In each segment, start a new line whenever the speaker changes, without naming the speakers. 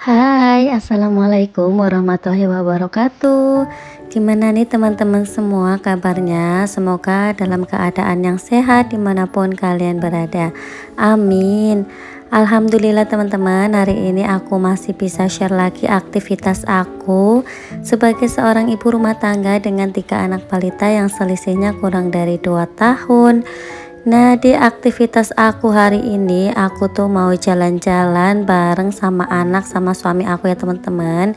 Hai, assalamualaikum warahmatullahi wabarakatuh. Gimana nih teman-teman semua kabarnya? Semoga dalam keadaan yang sehat dimanapun kalian berada. Amin. Alhamdulillah teman-teman, hari ini aku masih bisa share lagi aktivitas aku sebagai seorang ibu rumah tangga dengan 3 anak balita yang selisihnya kurang dari 2 tahun. Nah, di aktivitas aku hari ini, aku tuh mau jalan-jalan bareng sama anak sama suami aku ya teman-teman.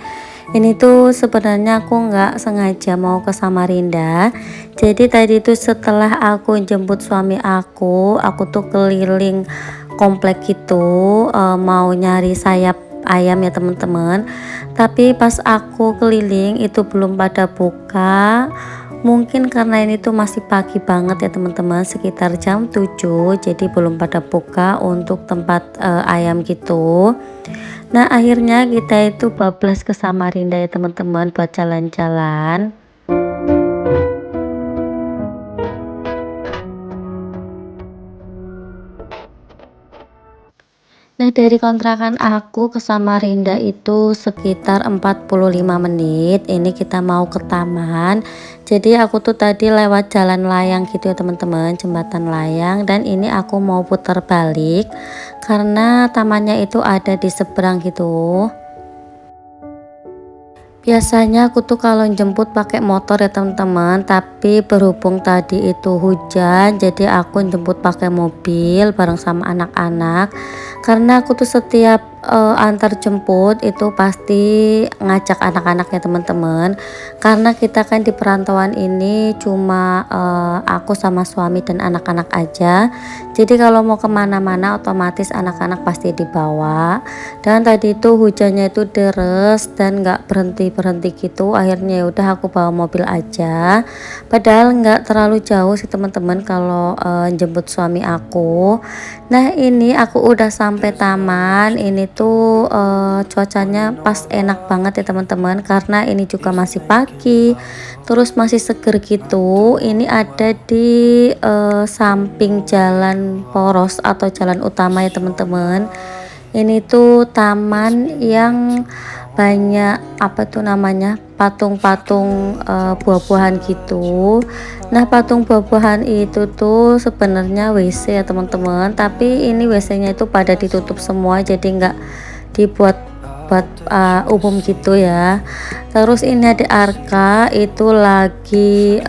Ini tuh sebenarnya aku nggak sengaja mau ke Samarinda. Jadi tadi tuh setelah aku jemput suami aku tuh keliling komplek gitu, mau nyari sayap ayam ya teman-teman. Tapi pas aku keliling itu belum pada buka. Mungkin karena ini tuh masih pagi banget ya teman-teman, sekitar jam 7, jadi belum pada buka untuk tempat ayam gitu. Nah, akhirnya kita itu bablas ke Samarinda ya teman-teman buat jalan-jalan. Nah, dari kontrakan aku ke Samarinda itu sekitar 45 menit. Ini kita mau ke taman. Jadi aku tuh tadi lewat jalan layang gitu ya teman-teman, jembatan layang, dan ini aku mau putar balik karena tamannya itu ada di seberang gitu. Biasanya aku tuh kalau jemput pakai motor ya teman-teman, tapi berhubung tadi itu hujan, jadi aku jemput pakai mobil bareng sama anak-anak. Karena aku tuh setiap antar jemput itu pasti ngajak anak-anak ya teman-teman. Karena kita kan di perantauan ini cuma aku sama suami dan anak-anak aja. Jadi kalau mau kemana-mana otomatis anak-anak pasti dibawa. Dan tadi itu hujannya itu deres dan nggak berhenti-berhenti gitu, akhirnya ya udah aku bawa mobil aja, padahal nggak terlalu jauh sih teman-teman kalau jemput suami aku. Nah, ini aku udah sampai taman. Ini tuh cuacanya pas enak banget ya teman-teman, karena ini juga masih pagi terus masih seger gitu. Ini ada di samping jalan poros atau jalan utama ya teman-teman. Ini tuh taman yang banyak apa tuh namanya, patung-patung buah-buahan gitu. Nah, patung buah-buahan itu tuh sebenarnya WC ya teman-teman, tapi ini WC-nya itu pada ditutup semua, jadi nggak dibuat buat umum gitu ya. Terus ini ada Arka itu lagi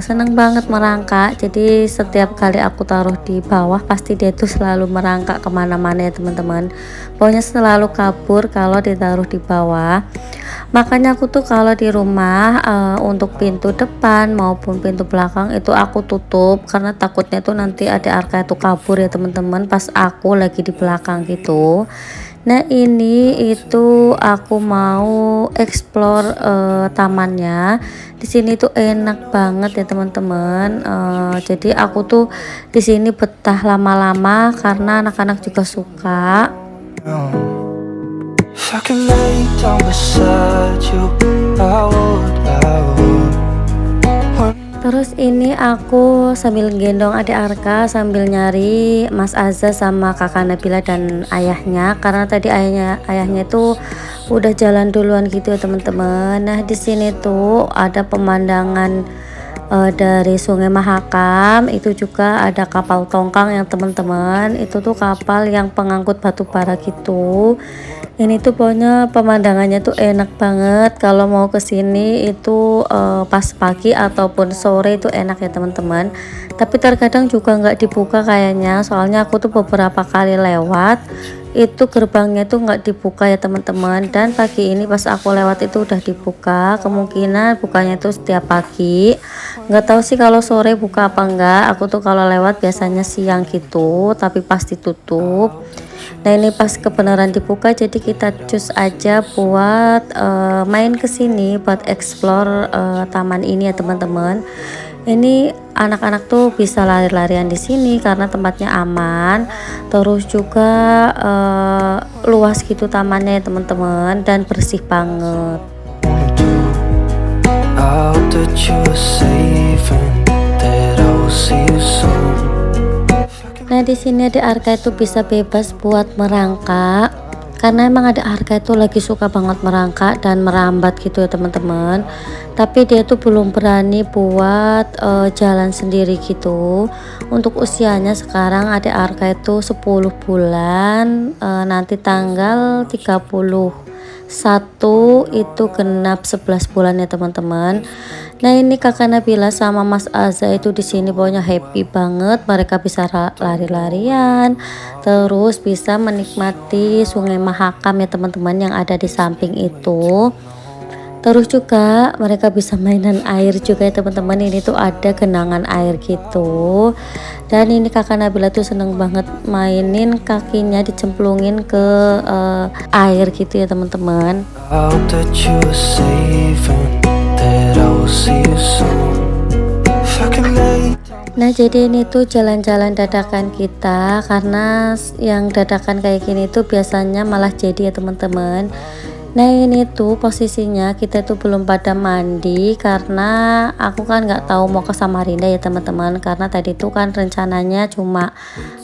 seneng banget merangkak, jadi setiap kali aku taruh di bawah pasti dia tuh selalu merangkak kemana-mana ya teman-teman, pokoknya selalu kabur kalau ditaruh di bawah. Makanya aku tuh kalau di rumah untuk pintu depan maupun pintu belakang itu aku tutup, karena takutnya tuh nanti ada Arka itu kabur ya teman-teman pas aku lagi di belakang gitu. Nah, ini itu aku mau explore tamannya. Di sini tuh enak banget ya teman-teman. Jadi aku tuh di sini betah lama-lama karena anak-anak juga suka. If I could lay down beside you, I would. Terus ini aku sambil gendong adik Arka sambil nyari Mas Azza sama kakak Nabila dan ayahnya, karena tadi ayahnya itu udah jalan duluan gitu ya teman-teman. Nah, di sini tuh ada pemandangan dari Sungai Mahakam, itu juga ada kapal tongkang yang teman-teman, itu tuh kapal yang pengangkut batu bara gitu. Ini tuh pokoknya pemandangannya tuh enak banget kalau mau ke sini itu pas pagi ataupun sore itu enak ya teman-teman. Tapi terkadang juga nggak dibuka kayaknya, soalnya aku tuh beberapa kali lewat itu gerbangnya tuh nggak dibuka ya teman-teman. Dan pagi ini pas aku lewat itu udah dibuka, kemungkinan bukanya itu setiap pagi. Nggak tahu sih kalau sore buka apa enggak. Aku tuh kalau lewat biasanya siang gitu, tapi pasti tutup. Nah ini pas kebenaran dibuka, jadi kita cus aja buat main ke sini buat explore taman ini ya teman-teman. Ini anak-anak tuh bisa lari-larian di sini karena tempatnya aman, terus juga luas gitu tamannya ya teman-teman, dan bersih banget. I hope that you are safe and that I will see you soon. Nah di sini ada Arka itu bisa bebas buat merangkak, karena emang ada Arka itu lagi suka banget merangkak dan merambat gitu ya teman-teman. Tapi dia tuh belum berani buat jalan sendiri gitu. Untuk usianya sekarang ada Arka itu 10 bulan, nanti tanggal 31 itu genap 11 bulan ya teman-teman. Nah ini kakak Nabila sama Mas Aza itu di sini pokoknya happy banget, mereka bisa lari-larian, terus bisa menikmati Sungai Mahakam ya teman-teman yang ada di samping itu. Terus juga mereka bisa mainan air juga ya teman-teman, ini tuh ada genangan air gitu. Dan ini kakak Nabila tuh seneng banget mainin kakinya dicemplungin ke air gitu ya teman-teman. Nah jadi ini tuh jalan-jalan dadakan kita, karena yang dadakan kayak gini tuh biasanya malah jadi ya teman-teman. Nah ini tuh posisinya kita tuh belum pada mandi karena aku kan nggak tahu mau ke Samarinda ya teman-teman, karena tadi tuh kan rencananya cuma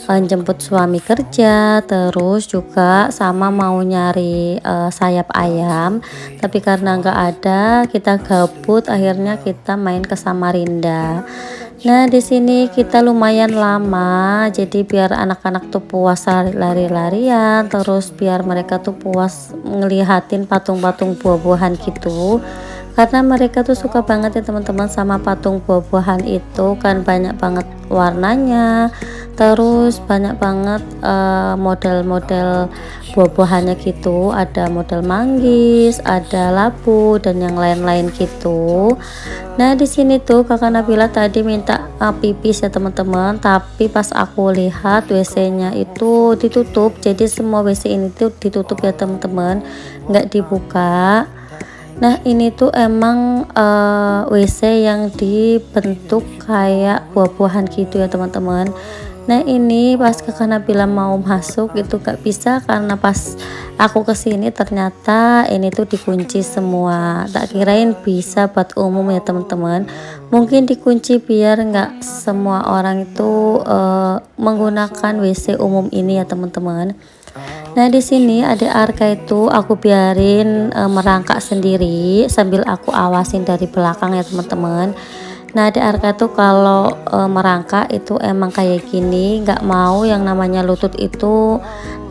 jemput suami kerja, terus juga sama mau nyari sayap ayam, tapi karena nggak ada kita gabut, akhirnya kita main ke Samarinda. Nah di sini kita lumayan lama, jadi biar anak-anak tuh puas lari-larian, terus biar mereka tuh puas ngelihatin patung-patung buah-buahan gitu, karena mereka tuh suka banget ya teman-teman sama patung buah-buahan itu, kan banyak banget warnanya, terus banyak banget model-model buah-buahannya gitu, ada model manggis, ada labu, dan yang lain-lain gitu. Nah di sini tuh kakak Nabila tadi minta pipis ya teman-teman, tapi pas aku lihat WC-nya itu ditutup, jadi semua WC ini tuh ditutup ya teman-teman, nggak dibuka. Nah ini tuh emang WC yang dibentuk kayak buah-buahan gitu ya teman-teman. Nah ini pas kakak Nabila mau masuk itu gak bisa, karena pas aku kesini ternyata ini tuh dikunci semua. Tak kirain bisa buat umum ya teman-teman, mungkin dikunci biar nggak semua orang itu menggunakan WC umum ini ya teman-teman. Nah di sini ada Arka itu aku biarin merangkak sendiri sambil aku awasin dari belakang ya teman-teman. Nah di Arka tuh kalau merangkak itu emang kayak gini, nggak mau yang namanya lutut itu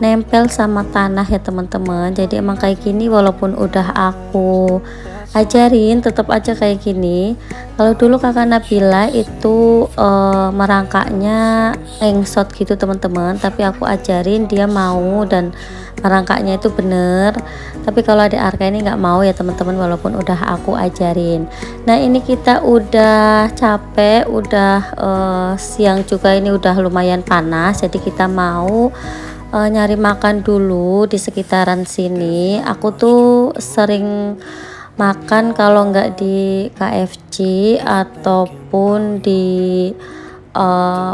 nempel sama tanah ya teman-teman. Jadi emang kayak gini walaupun udah aku ajarin tetap aja kayak gini. Kalau dulu kakak Nabila itu merangkaknya engsot gitu teman-teman, tapi aku ajarin dia mau dan merangkaknya itu bener. Tapi kalau ada Arka ini nggak mau ya teman-teman, walaupun udah aku ajarin. Nah ini kita udah capek, udah siang juga, ini udah lumayan panas, jadi kita mau nyari makan dulu di sekitaran sini. Aku tuh sering makan kalau nggak di KFC ataupun di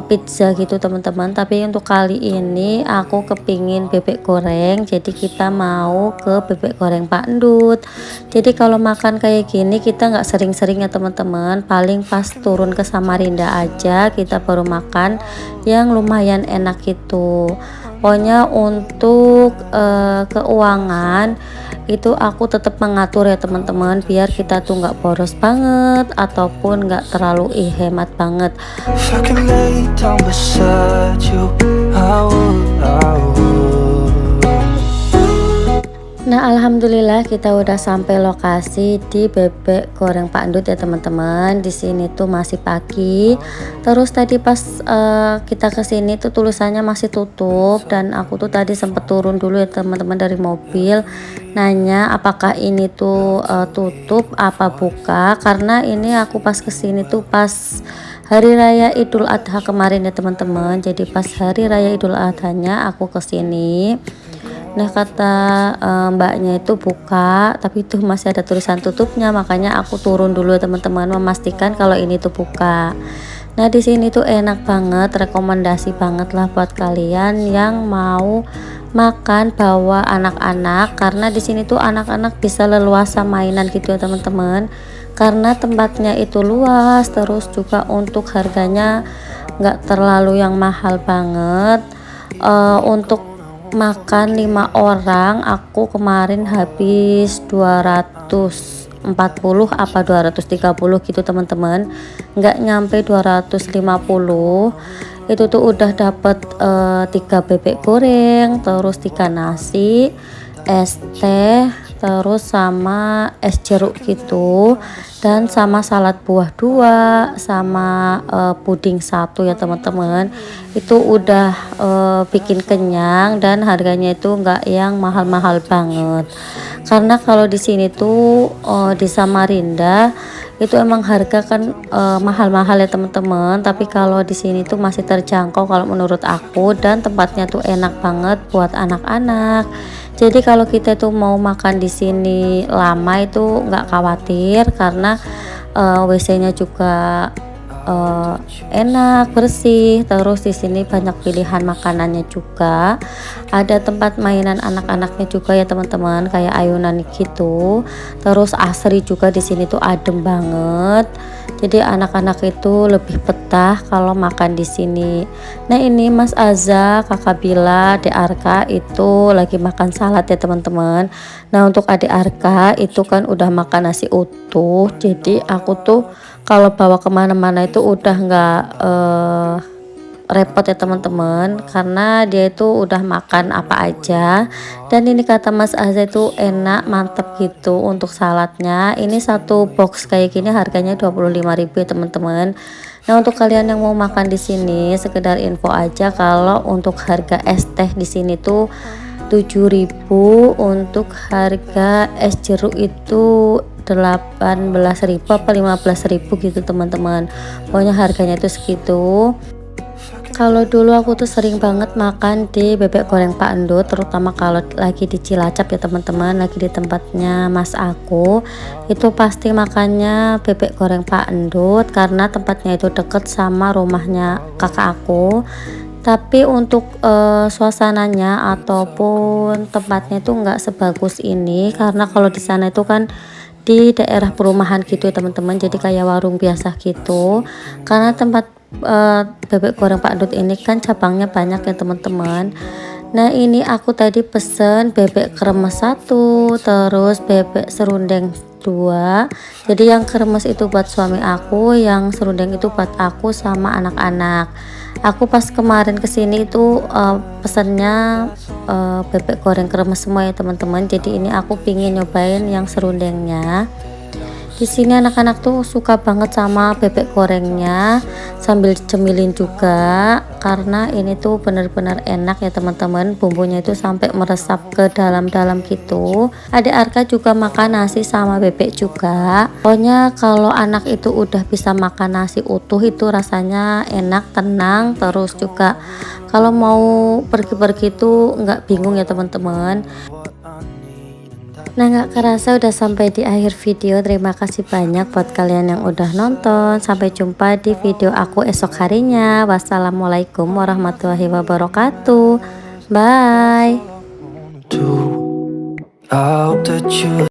pizza gitu teman-teman, tapi untuk kali ini aku kepingin bebek goreng, jadi kita mau ke bebek goreng Pak Endut. Jadi kalau makan kayak gini kita nggak sering-sering ya teman-teman, paling pas turun ke Samarinda aja kita baru makan yang lumayan enak gitu. Pokoknya untuk keuangan itu aku tetap mengatur ya teman-teman, biar kita tuh nggak boros banget ataupun nggak terlalu hemat banget. Nah, alhamdulillah kita udah sampai lokasi di Bebek Goreng Pak Endut ya teman-teman. Di sini tuh masih pagi. Terus tadi pas kita ke sini tuh tulisannya masih tutup dan aku tuh tadi sempet turun dulu ya teman-teman dari mobil nanya apakah ini tuh tutup apa buka, karena ini aku pas ke sini tuh pas Hari Raya Idul Adha kemarin ya teman-teman. Jadi pas Hari Raya Idul Adhanya aku ke sini. Nah kata mbaknya itu buka, tapi itu masih ada tulisan tutupnya, makanya aku turun dulu ya teman-teman memastikan kalau ini tuh buka. Nah di sini tuh enak banget, rekomendasi banget lah buat kalian yang mau makan bawa anak-anak, karena di sini tuh anak-anak bisa leluasa mainan gitu ya teman-teman, karena tempatnya itu luas, terus juga untuk harganya nggak terlalu yang mahal banget. Untuk makan 5 orang aku kemarin habis 240 apa 230 gitu teman-teman, nggak nyampe 250. Itu tuh udah dapet 3 bebek goreng, terus 3 nasi, es teh, terus sama es jeruk gitu, dan sama salad buah 2 sama puding 1 ya teman-teman. Itu udah bikin kenyang dan harganya itu enggak yang mahal-mahal banget, karena kalau di sini tuh di Samarinda itu emang harga kan mahal-mahal ya teman-teman, tapi kalau di sini tuh masih terjangkau kalau menurut aku, dan tempatnya tuh enak banget buat anak-anak. Jadi kalau kita tuh mau makan di sini lama itu nggak khawatir, karena WC-nya juga eh, enak bersih, terus di sini banyak pilihan makanannya juga, ada tempat mainan anak-anaknya juga ya teman-teman, kayak ayunan gitu, terus asri juga di sini tuh adem banget, jadi anak-anak itu lebih betah kalau makan di sini. Nah ini Mas Aza, Kakak Bila, Dek Arka itu lagi makan salad ya teman-teman. Nah untuk adik Arka itu kan udah makan nasi utuh, jadi aku tuh kalau bawa kemana-mana itu udah nggak repot ya teman-teman, karena dia itu udah makan apa aja. Dan ini kata Mas Azza itu enak, mantep gitu untuk saladnya. Ini satu box kayak gini harganya 25.000 ya teman-teman. Nah untuk kalian yang mau makan di sini, sekedar info aja kalau untuk harga es teh di sini tuh 7.000, untuk harga es jeruk itu 18.000 apa 15.000 gitu teman-teman, pokoknya harganya itu segitu. Kalau dulu aku tuh sering banget makan di Bebek Goreng Pak Endut, terutama kalau lagi di Cilacap ya teman-teman, lagi di tempatnya mas aku, itu pasti makannya Bebek Goreng Pak Endut, karena tempatnya itu deket sama rumahnya kakak aku. Tapi untuk suasananya ataupun tempatnya itu nggak sebagus ini, karena kalau di sana itu kan di daerah perumahan gitu ya teman-teman, jadi kayak warung biasa gitu, karena tempat bebek goreng Pak Dut ini kan cabangnya banyak ya teman-teman. Nah ini aku tadi pesen bebek kremes 1, terus bebek serundeng 2. Jadi yang kremes itu buat suami aku, yang serundeng itu buat aku sama anak-anak. Aku pas kemarin kesini itu pesennya bebek goreng kremes semua ya teman-teman, jadi ini aku pingin nyobain yang serundengnya. Di sini anak-anak tuh suka banget sama bebek gorengnya, sambil cemilin juga, karena ini tuh bener-bener enak ya teman-teman, bumbunya itu sampai meresap ke dalam-dalam gitu. Adik Arka juga makan nasi sama bebek juga. Pokoknya kalau anak itu udah bisa makan nasi utuh itu rasanya enak, tenang, terus juga kalau mau pergi-pergi tuh nggak bingung ya teman-teman. Nah gak kerasa udah sampai di akhir video. Terima kasih banyak buat kalian yang udah nonton. Sampai jumpa di video aku esok harinya. Wassalamualaikum warahmatullahi wabarakatuh. Bye.